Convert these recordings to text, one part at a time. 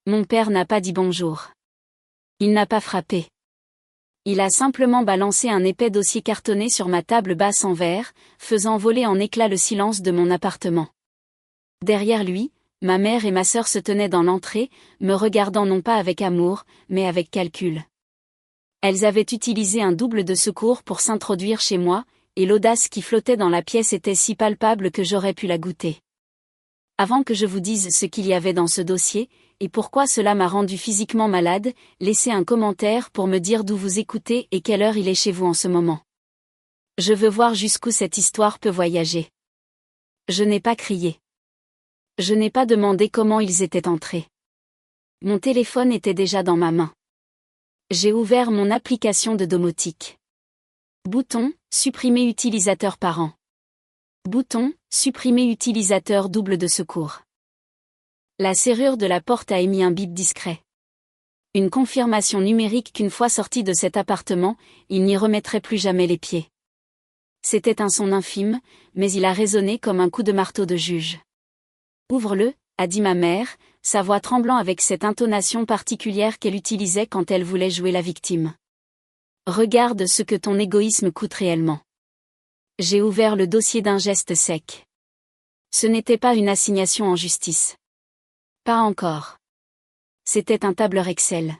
Mon père n'a pas dit bonjour. Il n'a pas frappé. Il a simplement balancé un épais dossier cartonné sur ma table basse en verre, faisant voler en éclats le silence de mon appartement. Derrière lui, ma mère et ma sœur se tenaient dans l'entrée, me regardant non pas avec amour, mais avec calcul. Elles avaient utilisé un double de secours pour s'introduire chez moi, et l'audace qui flottait dans la pièce était si palpable que j'aurais pu la goûter. Avant que je vous dise ce qu'il y avait dans ce dossier, et pourquoi cela m'a rendu physiquement malade, laissez un commentaire pour me dire d'où vous écoutez et quelle heure il est chez vous en ce moment. Je veux voir jusqu'où cette histoire peut voyager. Je n'ai pas crié. Je n'ai pas demandé comment ils étaient entrés. Mon téléphone était déjà dans ma main. J'ai ouvert mon application de domotique. Bouton, supprimer utilisateur parent. Bouton, supprimer utilisateur double de secours. La serrure de la porte a émis un bip discret. Une confirmation numérique qu'une fois sorti de cet appartement, il n'y remettrait plus jamais les pieds. C'était un son infime, mais il a résonné comme un coup de marteau de juge. « Ouvre-le », a dit ma mère, sa voix tremblant avec cette intonation particulière qu'elle utilisait quand elle voulait jouer la victime. « Regarde ce que ton égoïsme coûte réellement. » J'ai ouvert le dossier d'un geste sec. Ce n'était pas une assignation en justice. Pas encore. C'était un tableur Excel.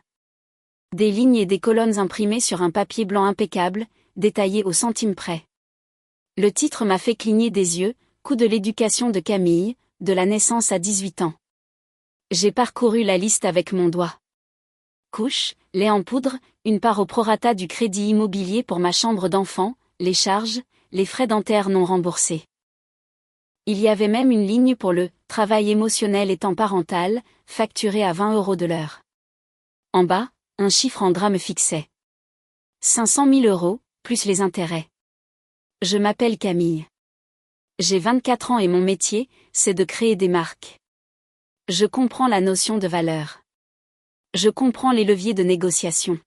Des lignes et des colonnes imprimées sur un papier blanc impeccable, détaillé au centime près. Le titre m'a fait cligner des yeux, Coût de l'éducation de Camille, de la naissance à 18 ans. J'ai parcouru la liste avec mon doigt. Couche, lait en poudre, une part au prorata du crédit immobilier pour ma chambre d'enfant, les charges, les frais dentaires non remboursés. Il y avait même une ligne pour le « travail émotionnel et temps parental », facturé à 20 € de l'heure. En bas, un chiffre en gras me fixait. 500 000 €, plus les intérêts. Je m'appelle Camille. J'ai 24 ans et mon métier, c'est de créer des marques. Je comprends la notion de valeur. Je comprends les leviers de négociation.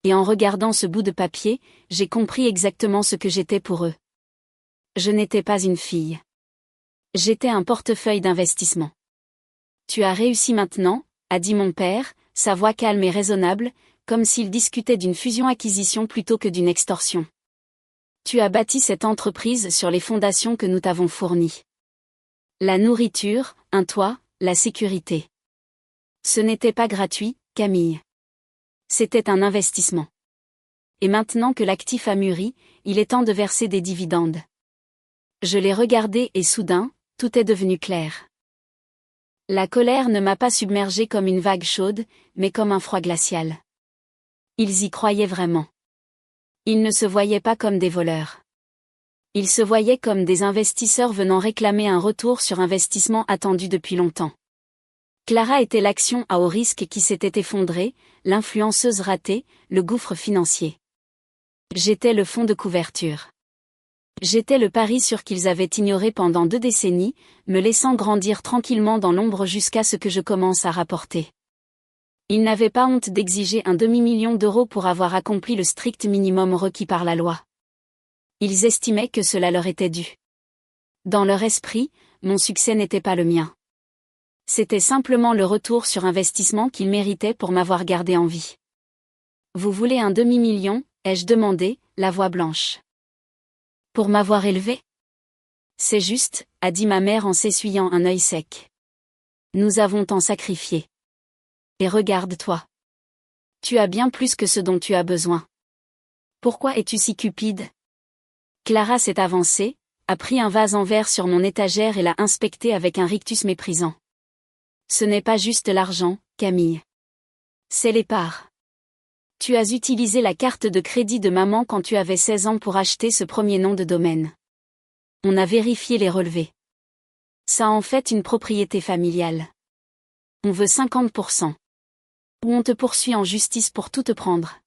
Et en regardant ce bout de papier, j'ai compris exactement ce que j'étais pour eux. Je n'étais pas une fille. J'étais un portefeuille d'investissement. Tu as réussi maintenant, a dit mon père, sa voix calme et raisonnable, comme s'il discutait d'une fusion-acquisition plutôt que d'une extorsion. Tu as bâti cette entreprise sur les fondations que nous t'avons fournies. La nourriture, un toit, la sécurité. Ce n'était pas gratuit, Camille. C'était un investissement. Et maintenant que l'actif a mûri, il est temps de verser des dividendes. Je l'ai regardé et soudain, tout est devenu clair. La colère ne m'a pas submergée comme une vague chaude, mais comme un froid glacial. Ils y croyaient vraiment. Ils ne se voyaient pas comme des voleurs. Ils se voyaient comme des investisseurs venant réclamer un retour sur investissement attendu depuis longtemps. Clara était l'action à haut risque qui s'était effondrée, l'influenceuse ratée, le gouffre financier. J'étais le fond de couverture. J'étais le pari sûr qu'ils avaient ignoré pendant 2 décennies, me laissant grandir tranquillement dans l'ombre jusqu'à ce que je commence à rapporter. Ils n'avaient pas honte d'exiger un demi-million d'euros pour avoir accompli le strict minimum requis par la loi. Ils estimaient que cela leur était dû. Dans leur esprit, mon succès n'était pas le mien. C'était simplement le retour sur investissement qu'ils méritaient pour m'avoir gardé en vie. « Vous voulez un demi-million ?» ai-je demandé, la voix blanche. « Pour m'avoir élevé ?»« C'est juste, » a dit ma mère en s'essuyant un œil sec. « Nous avons tant sacrifié. Et regarde-toi. Tu as bien plus que ce dont tu as besoin. Pourquoi es-tu si cupide ?» Clara s'est avancée, a pris un vase en verre sur mon étagère et l'a inspecté avec un rictus méprisant. « Ce n'est pas juste l'argent, Camille. C'est les parts. Tu as utilisé la carte de crédit de maman quand tu avais 16 ans pour acheter ce premier nom de domaine. On a vérifié les relevés. Ça en fait une propriété familiale. On veut 50%. Ou on te poursuit en justice pour tout te prendre. »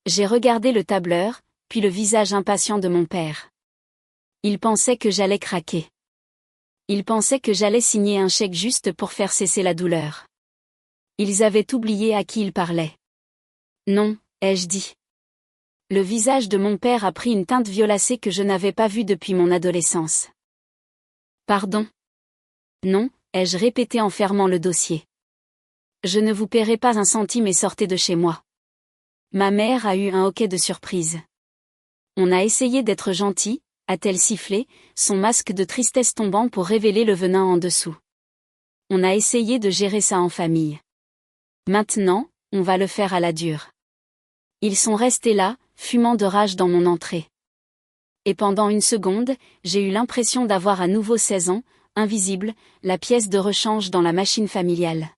J'ai regardé le tableur, puis le visage impatient de mon père. Il pensait que j'allais craquer. Il pensait que j'allais signer un chèque juste pour faire cesser la douleur. Ils avaient oublié à qui ils parlaient. « Non », ai-je dit. Le visage de mon père a pris une teinte violacée que je n'avais pas vue depuis mon adolescence. « Pardon ? » « Non », ai-je répété en fermant le dossier. Je ne vous paierai pas un centime et sortez de chez moi. Ma mère a eu un hoquet de surprise. On a essayé d'être gentil, a-t-elle sifflé, son masque de tristesse tombant pour révéler le venin en dessous. On a essayé de gérer ça en famille. Maintenant, on va le faire à la dure. Ils sont restés là, fumant de rage dans mon entrée. Et pendant une seconde, j'ai eu l'impression d'avoir à nouveau 16 ans, invisible, la pièce de rechange dans la machine familiale.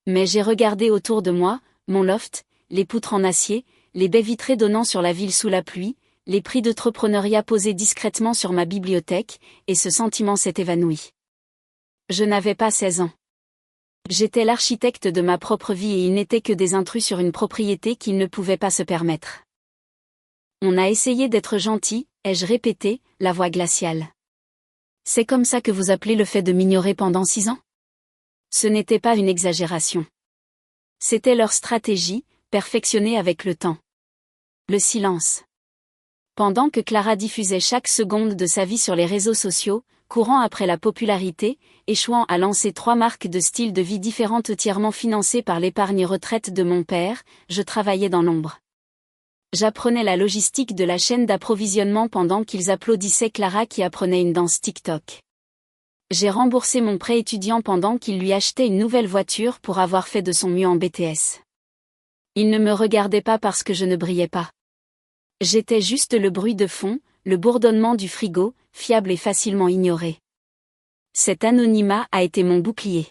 Mais j'ai regardé autour de moi, mon loft, les poutres en acier, les baies vitrées donnant sur la ville sous la pluie, les prix d'entrepreneuriat posés discrètement sur ma bibliothèque, et ce sentiment s'est évanoui. Je n'avais pas 16 ans. J'étais l'architecte de ma propre vie et ils n'étaient que des intrus sur une propriété qu'ils ne pouvaient pas se permettre. On a essayé d'être gentil, ai-je répété, la voix glaciale. C'est comme ça que vous appelez le fait de m'ignorer pendant 6 ans ? Ce n'était pas une exagération. C'était leur stratégie, perfectionnée avec le temps. Le silence. Pendant que Clara diffusait chaque seconde de sa vie sur les réseaux sociaux, courant après la popularité, échouant à lancer 3 marques de style de vie différentes entièrement financées par l'épargne retraite de mon père, je travaillais dans l'ombre. J'apprenais la logistique de la chaîne d'approvisionnement pendant qu'ils applaudissaient Clara qui apprenait une danse TikTok. J'ai remboursé mon prêt étudiant pendant qu'il lui achetait une nouvelle voiture pour avoir fait de son mieux en BTS. Il ne me regardait pas parce que je ne brillais pas. J'étais juste le bruit de fond, le bourdonnement du frigo, fiable et facilement ignoré. Cet anonymat a été mon bouclier.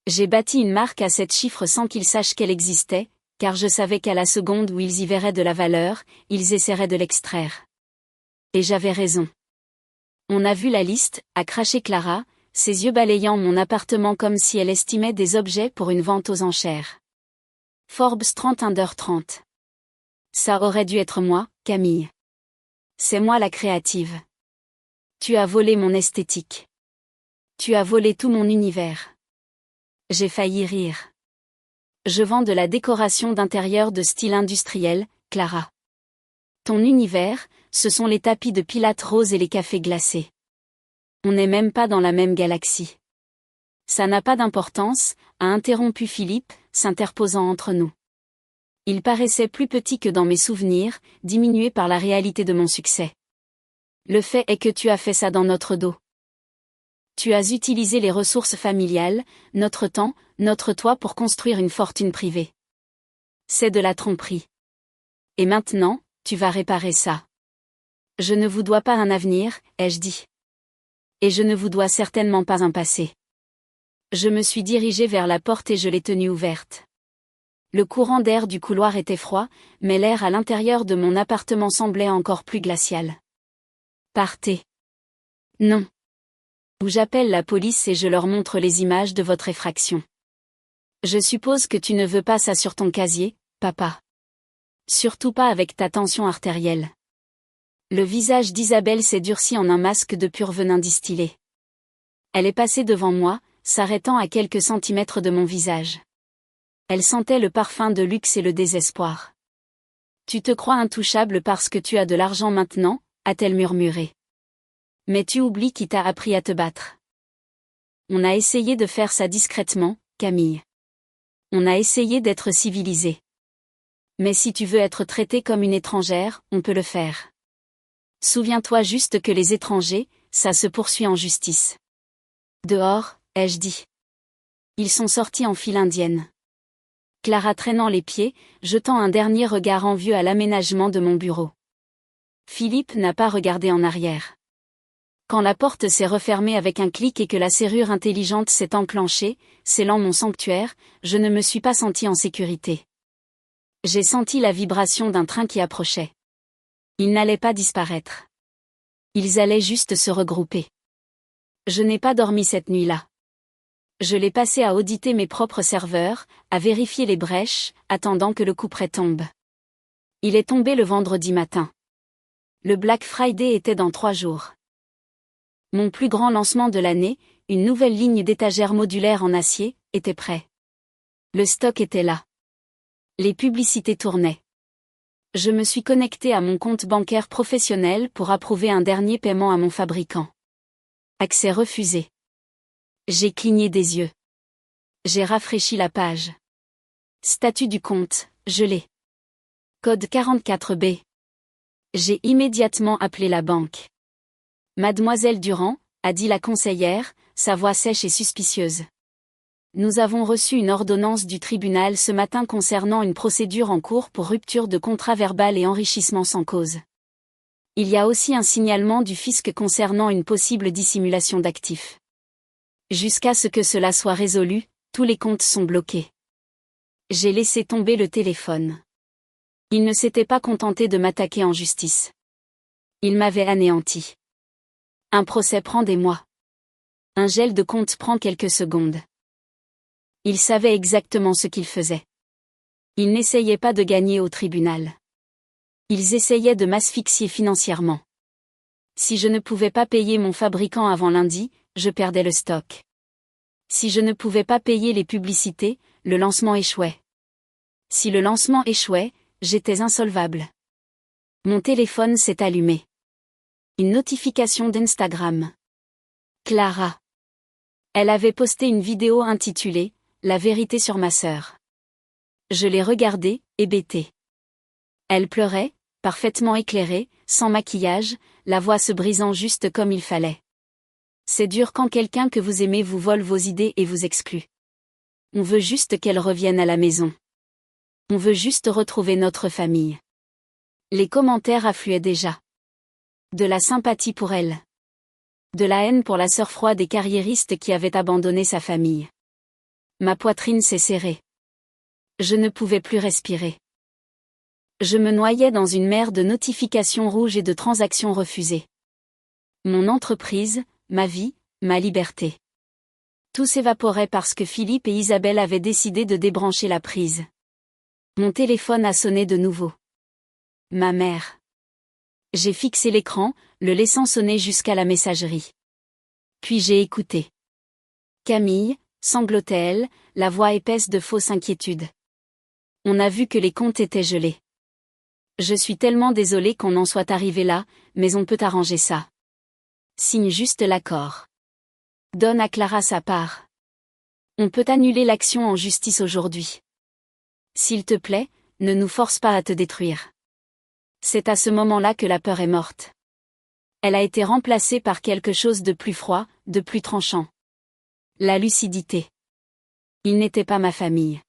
J'ai bâti une marque à 7 chiffres sans qu'ils sachent qu'elle existait, car je savais qu'à la seconde où ils y verraient de la valeur, ils essaieraient de l'extraire. Et j'avais raison. On a vu la liste, a craché Clara, ses yeux balayant mon appartement comme si elle estimait des objets pour une vente aux enchères. Forbes 30 under 30. Ça aurait dû être moi, Camille. C'est moi la créative. Tu as volé mon esthétique. Tu as volé tout mon univers. J'ai failli rire. Je vends de la décoration d'intérieur de style industriel, Clara. Ton univers, ce sont les tapis de pilates roses et les cafés glacés. On n'est même pas dans la même galaxie. Ça n'a pas d'importance, a interrompu Philippe, s'interposant entre nous. Il paraissait plus petit que dans mes souvenirs, diminué par la réalité de mon succès. Le fait est que tu as fait ça dans notre dos. Tu as utilisé les ressources familiales, notre temps, notre toit pour construire une fortune privée. C'est de la tromperie. Et maintenant, tu vas réparer ça. Je ne vous dois pas un avenir, ai-je dit. Et je ne vous dois certainement pas un passé. Je me suis dirigé vers la porte et je l'ai tenue ouverte. Le courant d'air du couloir était froid, mais l'air à l'intérieur de mon appartement semblait encore plus glacial. Partez. Non. Ou j'appelle la police et je leur montre les images de votre effraction. Je suppose que tu ne veux pas ça sur ton casier, papa. Surtout pas avec ta tension artérielle. Le visage d'Isabelle s'est durci en un masque de pur venin distillé. Elle est passée devant moi, s'arrêtant à quelques centimètres de mon visage. Elle sentait le parfum de luxe et le désespoir. Tu te crois intouchable parce que tu as de l'argent maintenant, a-t-elle murmuré. Mais tu oublies qui t'a appris à te battre. On a essayé de faire ça discrètement, Camille. On a essayé d'être civilisé. Mais si tu veux être traitée comme une étrangère, on peut le faire. Souviens-toi juste que les étrangers, ça se poursuit en justice. Dehors, ai-je dit. Ils sont sortis en file indienne. Clara traînant les pieds, jetant un dernier regard envieux à l'aménagement de mon bureau. Philippe n'a pas regardé en arrière. Quand la porte s'est refermée avec un clic et que la serrure intelligente s'est enclenchée, scellant mon sanctuaire, je ne me suis pas sentie en sécurité. J'ai senti la vibration d'un train qui approchait. Ils n'allaient pas disparaître. Ils allaient juste se regrouper. Je n'ai pas dormi cette nuit-là. Je l'ai passé à auditer mes propres serveurs, à vérifier les brèches, attendant que le couperet tombe. Il est tombé le vendredi matin. Le Black Friday était dans 3 jours. Mon plus grand lancement de l'année, une nouvelle ligne d'étagères modulaires en acier, était prêt. Le stock était là. Les publicités tournaient. Je me suis connecté à mon compte bancaire professionnel pour approuver un dernier paiement à mon fabricant. Accès refusé. J'ai cligné des yeux. J'ai rafraîchi la page. Statut du compte, gelé. Code 44B. J'ai immédiatement appelé la banque. Mademoiselle Durand, a dit la conseillère, sa voix sèche et suspicieuse. Nous avons reçu une ordonnance du tribunal ce matin concernant une procédure en cours pour rupture de contrat verbal et enrichissement sans cause. Il y a aussi un signalement du fisc concernant une possible dissimulation d'actifs. Jusqu'à ce que cela soit résolu, tous les comptes sont bloqués. J'ai laissé tomber le téléphone. Il ne s'était pas contenté de m'attaquer en justice. Il m'avait anéanti. Un procès prend des mois. Un gel de compte prend quelques secondes. Il savait exactement ce qu'il faisait. Ils n'essayaient pas de gagner au tribunal. Ils essayaient de m'asphyxier financièrement. Si je ne pouvais pas payer mon fabricant avant lundi, je perdais le stock. Si je ne pouvais pas payer les publicités, le lancement échouait. Si le lancement échouait, j'étais insolvable. Mon téléphone s'est allumé. Une notification d'Instagram. Clara. Elle avait posté une vidéo intitulée « La vérité sur ma sœur ». Je l'ai regardée, hébétée. Elle pleurait, parfaitement éclairée, sans maquillage, la voix se brisant juste comme il fallait. C'est dur quand quelqu'un que vous aimez vous vole vos idées et vous exclut. On veut juste qu'elle revienne à la maison. On veut juste retrouver notre famille. Les commentaires affluaient déjà. De la sympathie pour elle. De la haine pour la sœur froide et carriériste qui avait abandonné sa famille. Ma poitrine s'est serrée. Je ne pouvais plus respirer. Je me noyais dans une mer de notifications rouges et de transactions refusées. Mon entreprise, ma vie, ma liberté. Tout s'évaporait parce que Philippe et Isabelle avaient décidé de débrancher la prise. Mon téléphone a sonné de nouveau. Ma mère. J'ai fixé l'écran, le laissant sonner jusqu'à la messagerie. Puis j'ai écouté. Camille, sanglotait-elle, la voix épaisse de fausse inquiétude. On a vu que les comptes étaient gelés. Je suis tellement désolée qu'on en soit arrivé là, mais on peut arranger ça. Signe juste l'accord. Donne à Clara sa part. On peut annuler l'action en justice aujourd'hui. S'il te plaît, ne nous force pas à te détruire. C'est à ce moment-là que la peur est morte. Elle a été remplacée par quelque chose de plus froid, de plus tranchant. La lucidité. Ils n'étaient pas ma famille.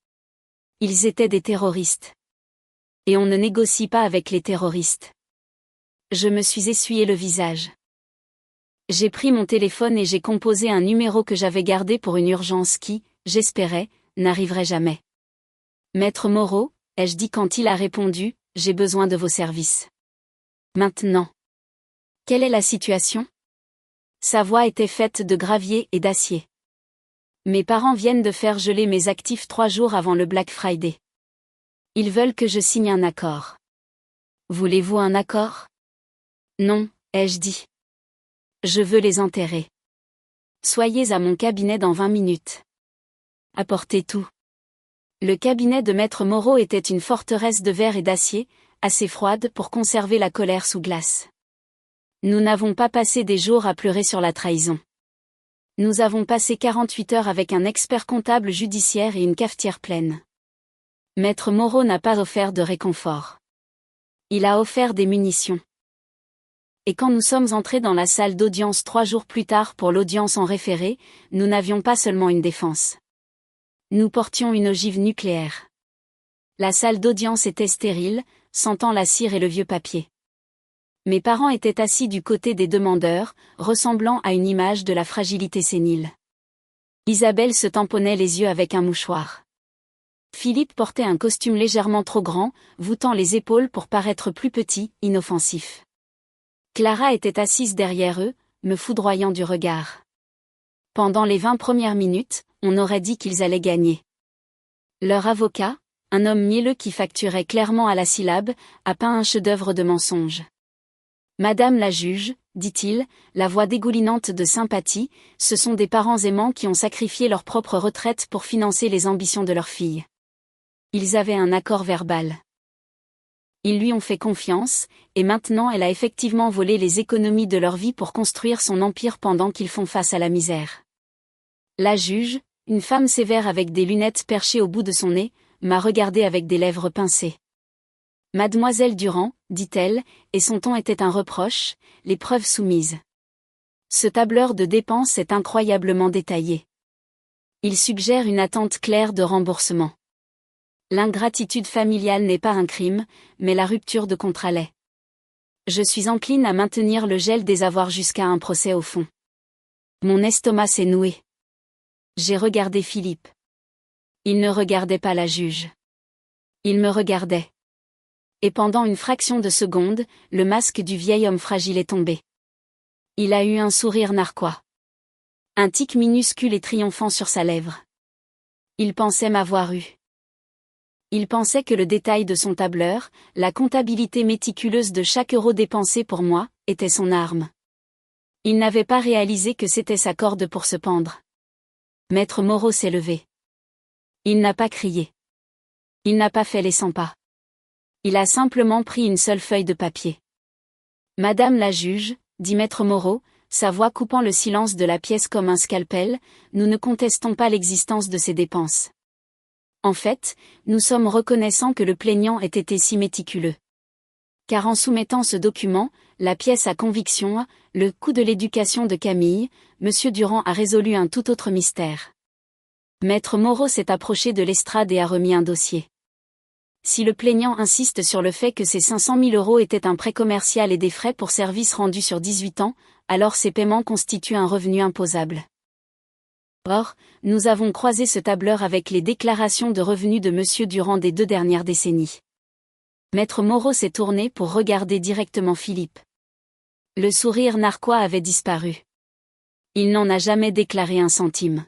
Ils étaient des terroristes. Et on ne négocie pas avec les terroristes. Je me suis essuyé le visage. J'ai pris mon téléphone et j'ai composé un numéro que j'avais gardé pour une urgence qui, j'espérais, n'arriverait jamais. Maître Moreau, ai-je dit quand il a répondu, j'ai besoin de vos services. Maintenant. Quelle est la situation ? Sa voix était faite de gravier et d'acier. Mes parents viennent de faire geler mes actifs 3 jours avant le Black Friday. Ils veulent que je signe un accord. Voulez-vous un accord ? Non, ai-je dit. Je veux les enterrer. Soyez à mon cabinet dans 20 minutes. Apportez tout. Le cabinet de Maître Moreau était une forteresse de verre et d'acier, assez froide pour conserver la colère sous glace. Nous n'avons pas passé des jours à pleurer sur la trahison. Nous avons passé 48 heures avec un expert comptable judiciaire et une cafetière pleine. Maître Moreau n'a pas offert de réconfort. Il a offert des munitions. Et quand nous sommes entrés dans la salle d'audience 3 jours plus tard pour l'audience en référé, nous n'avions pas seulement une défense. Nous portions une ogive nucléaire. La salle d'audience était stérile, sentant la cire et le vieux papier. Mes parents étaient assis du côté des demandeurs, ressemblant à une image de la fragilité sénile. Isabelle se tamponnait les yeux avec un mouchoir. Philippe portait un costume légèrement trop grand, voûtant les épaules pour paraître plus petit, inoffensif. Clara était assise derrière eux, me foudroyant du regard. Pendant les 20 premières minutes, on aurait dit qu'ils allaient gagner. Leur avocat, un homme mielleux qui facturait clairement à la syllabe, a peint un chef-d'œuvre de mensonge. Madame la juge, dit-il, la voix dégoulinante de sympathie, ce sont des parents aimants qui ont sacrifié leur propre retraite pour financer les ambitions de leur fille. Ils avaient un accord verbal. Ils lui ont fait confiance, et maintenant elle a effectivement volé les économies de leur vie pour construire son empire pendant qu'ils font face à la misère. La juge, Une femme sévère avec des lunettes perchées au bout de son nez, m'a regardé avec des lèvres pincées. Mademoiselle Durand, dit-elle, et son ton était un reproche, les preuves soumises. Ce tableur de dépenses est incroyablement détaillé. Il suggère une attente claire de remboursement. L'ingratitude familiale n'est pas un crime, mais la rupture de contrat l'est. Je suis encline à maintenir le gel des avoirs jusqu'à un procès au fond. Mon estomac s'est noué. J'ai regardé Philippe. Il ne regardait pas la juge. Il me regardait. Et pendant une fraction de seconde, le masque du vieil homme fragile est tombé. Il a eu un sourire narquois. Un tic minuscule et triomphant sur sa lèvre. Il pensait m'avoir eu. Il pensait que le détail de son tableur, la comptabilité méticuleuse de chaque euro dépensé pour moi, était son arme. Il n'avait pas réalisé que c'était sa corde pour se pendre. Maître Moreau s'est levé. Il n'a pas crié. Il n'a pas fait les 100 pas. Il a simplement pris une seule feuille de papier. Madame la juge, dit Maître Moreau, sa voix coupant le silence de la pièce comme un scalpel, nous ne contestons pas l'existence de ces dépenses. En fait, nous sommes reconnaissants que le plaignant ait été si méticuleux. Car en soumettant ce document, la pièce à conviction, le coût de l'éducation de Camille, M. Durand a résolu un tout autre mystère. Maître Moreau s'est approché de l'estrade et a remis un dossier. Si le plaignant insiste sur le fait que ces 500 000 € étaient un prêt commercial et des frais pour services rendus sur 18 ans, alors ces paiements constituent un revenu imposable. Or, nous avons croisé ce tableur avec les déclarations de revenus de M. Durand des 2 dernières décennies. Maître Moreau s'est tourné pour regarder directement Philippe. Le sourire narquois avait disparu. Il n'en a jamais déclaré un centime.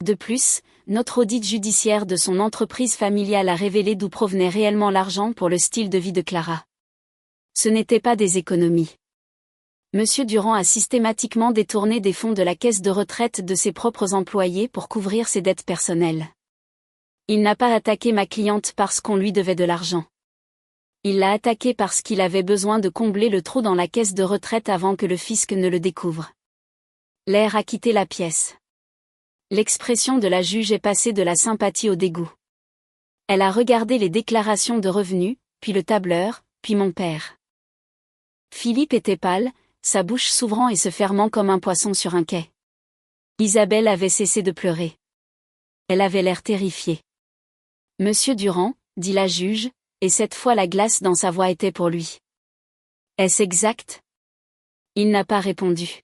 De plus, notre audit judiciaire de son entreprise familiale a révélé d'où provenait réellement l'argent pour le style de vie de Clara. Ce n'était pas des économies. Monsieur Durand a systématiquement détourné des fonds de la caisse de retraite de ses propres employés pour couvrir ses dettes personnelles. Il n'a pas attaqué ma cliente parce qu'on lui devait de l'argent. Il l'a attaqué parce qu'il avait besoin de combler le trou dans la caisse de retraite avant que le fisc ne le découvre. L'air a quitté la pièce. L'expression de la juge est passée de la sympathie au dégoût. Elle a regardé les déclarations de revenus, puis le tableur, puis mon père. Philippe était pâle, sa bouche s'ouvrant et se fermant comme un poisson sur un quai. Isabelle avait cessé de pleurer. Elle avait l'air terrifiée. Monsieur Durand, dit la juge, et cette fois la glace dans sa voix était pour lui. Est-ce exact? Il n'a pas répondu.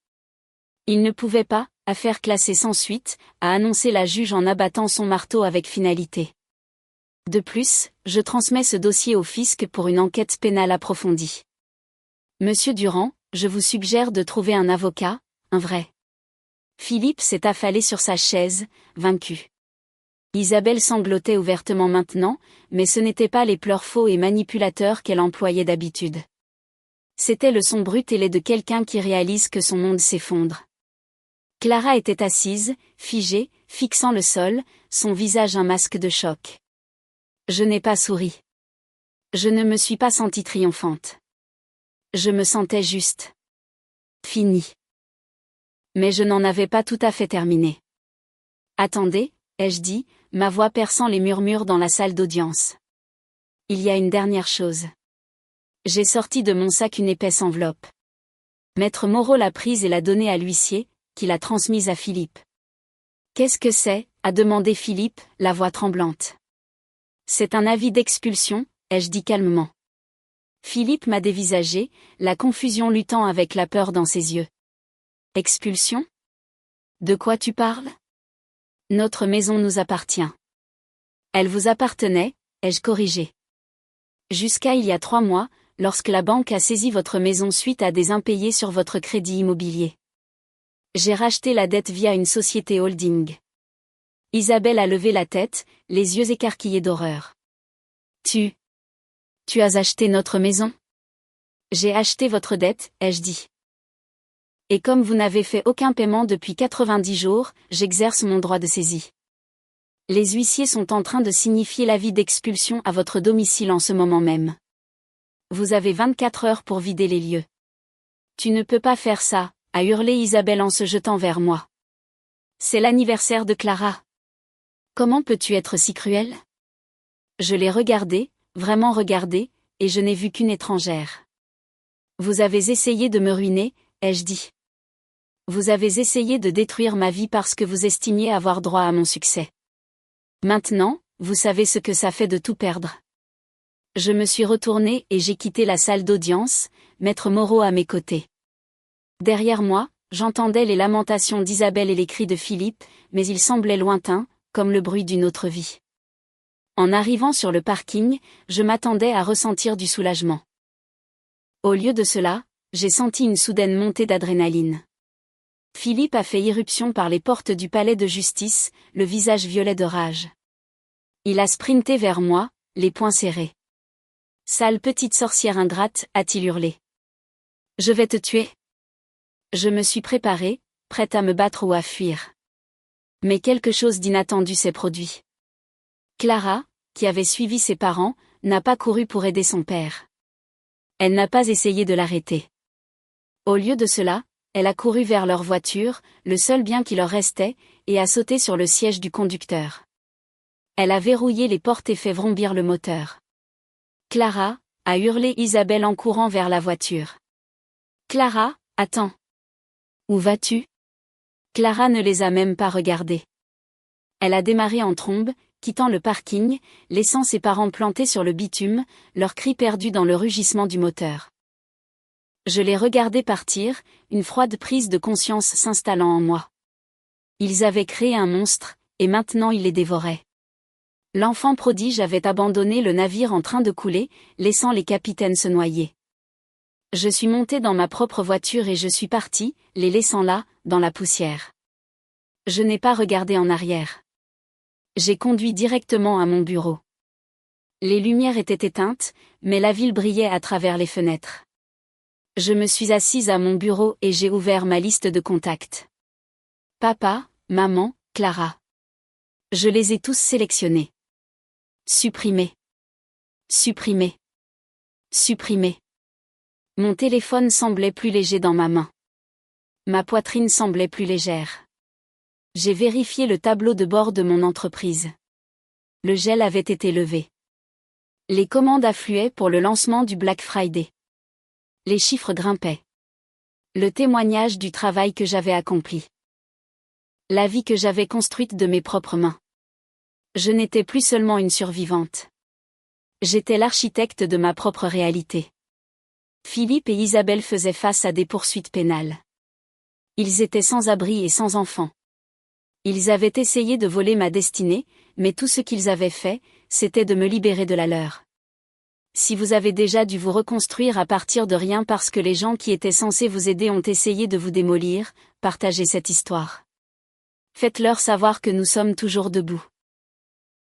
Il ne pouvait pas, affaire classée sans suite, a annoncé la juge en abattant son marteau avec finalité. De plus, je transmets ce dossier au fisc pour une enquête pénale approfondie. Monsieur Durand, je vous suggère de trouver un avocat, un vrai. Philippe s'est affalé sur sa chaise, vaincu. Isabelle sanglotait ouvertement maintenant, mais ce n'étaient pas les pleurs faux et manipulateurs qu'elle employait d'habitude. C'était le son brut et laid de quelqu'un qui réalise que son monde s'effondre. Clara était assise, figée, fixant le sol, son visage un masque de choc. Je n'ai pas souri. Je ne me suis pas sentie triomphante. Je me sentais juste. Fini. Mais je n'en avais pas tout à fait terminé. Attendez, ai-je dit, ma voix perçant les murmures dans la salle d'audience. Il y a une dernière chose. J'ai sorti de mon sac une épaisse enveloppe. Maître Moreau l'a prise et l'a donnée à l'huissier, qui l'a transmise à Philippe. Qu'est-ce que c'est? A demandé Philippe, la voix tremblante. C'est un avis d'expulsion, ai-je dit calmement. Philippe m'a dévisagé, la confusion luttant avec la peur dans ses yeux. Expulsion? De quoi tu parles? Notre maison nous appartient. Elle vous appartenait, ai-je corrigé. Jusqu'à il y a 3 mois, lorsque la banque a saisi votre maison suite à des impayés sur votre crédit immobilier. J'ai racheté la dette via une société holding. Isabelle a levé la tête, les yeux écarquillés d'horreur. Tu as acheté notre maison? J'ai acheté votre dette, ai-je dit. Et comme vous n'avez fait aucun paiement depuis 90 jours, j'exerce mon droit de saisie. Les huissiers sont en train de signifier l'avis d'expulsion à votre domicile en ce moment même. Vous avez 24 heures pour vider les lieux. Tu ne peux pas faire ça, a hurlé Isabelle en se jetant vers moi. C'est l'anniversaire de Clara. Comment peux-tu être si cruel? Je l'ai regardé, vraiment regardé, et je n'ai vu qu'une étrangère. Vous avez essayé de me ruiner, ai-je dit. Vous avez essayé de détruire ma vie parce que vous estimiez avoir droit à mon succès. Maintenant, vous savez ce que ça fait de tout perdre. Je me suis retournée et j'ai quitté la salle d'audience, maître Moreau à mes côtés. Derrière moi, j'entendais les lamentations d'Isabelle et les cris de Philippe, mais ils semblaient lointains, comme le bruit d'une autre vie. En arrivant sur le parking, je m'attendais à ressentir du soulagement. Au lieu de cela, j'ai senti une soudaine montée d'adrénaline. Philippe a fait irruption par les portes du palais de justice, le visage violet de rage. Il a sprinté vers moi, les poings serrés. « Sale petite sorcière ingrate », a-t-il hurlé. « Je vais te tuer. » Je me suis préparée, prête à me battre ou à fuir. Mais quelque chose d'inattendu s'est produit. Clara, qui avait suivi ses parents, n'a pas couru pour aider son père. Elle n'a pas essayé de l'arrêter. Au lieu de cela, elle a couru vers leur voiture, le seul bien qui leur restait, et a sauté sur le siège du conducteur. Elle a verrouillé les portes et fait vrombir le moteur. « Clara !» a hurlé Isabelle en courant vers la voiture. « Clara, attends. Où vas-tu ?» Clara ne les a même pas regardés. Elle a démarré en trombe, quittant le parking, laissant ses parents plantés sur le bitume, leurs cris perdus dans le rugissement du moteur. Je les regardais partir, une froide prise de conscience s'installant en moi. Ils avaient créé un monstre, et maintenant ils les dévoraient. L'enfant prodige avait abandonné le navire en train de couler, laissant les capitaines se noyer. Je suis montée dans ma propre voiture et je suis partie, les laissant là, dans la poussière. Je n'ai pas regardé en arrière. J'ai conduit directement à mon bureau. Les lumières étaient éteintes, mais la ville brillait à travers les fenêtres. Je me suis assise à mon bureau et j'ai ouvert ma liste de contacts. Papa, maman, Clara. Je les ai tous sélectionnés. Supprimer. Supprimer. Supprimer. Mon téléphone semblait plus léger dans ma main. Ma poitrine semblait plus légère. J'ai vérifié le tableau de bord de mon entreprise. Le gel avait été levé. Les commandes affluaient pour le lancement du Black Friday. Les chiffres grimpaient. Le témoignage du travail que j'avais accompli. La vie que j'avais construite de mes propres mains. Je n'étais plus seulement une survivante. J'étais l'architecte de ma propre réalité. Philippe et Isabelle faisaient face à des poursuites pénales. Ils étaient sans abri et sans enfants. Ils avaient essayé de voler ma destinée, mais tout ce qu'ils avaient fait, c'était de me libérer de la leur. Si vous avez déjà dû vous reconstruire à partir de rien parce que les gens qui étaient censés vous aider ont essayé de vous démolir, partagez cette histoire. Faites-leur savoir que nous sommes toujours debout.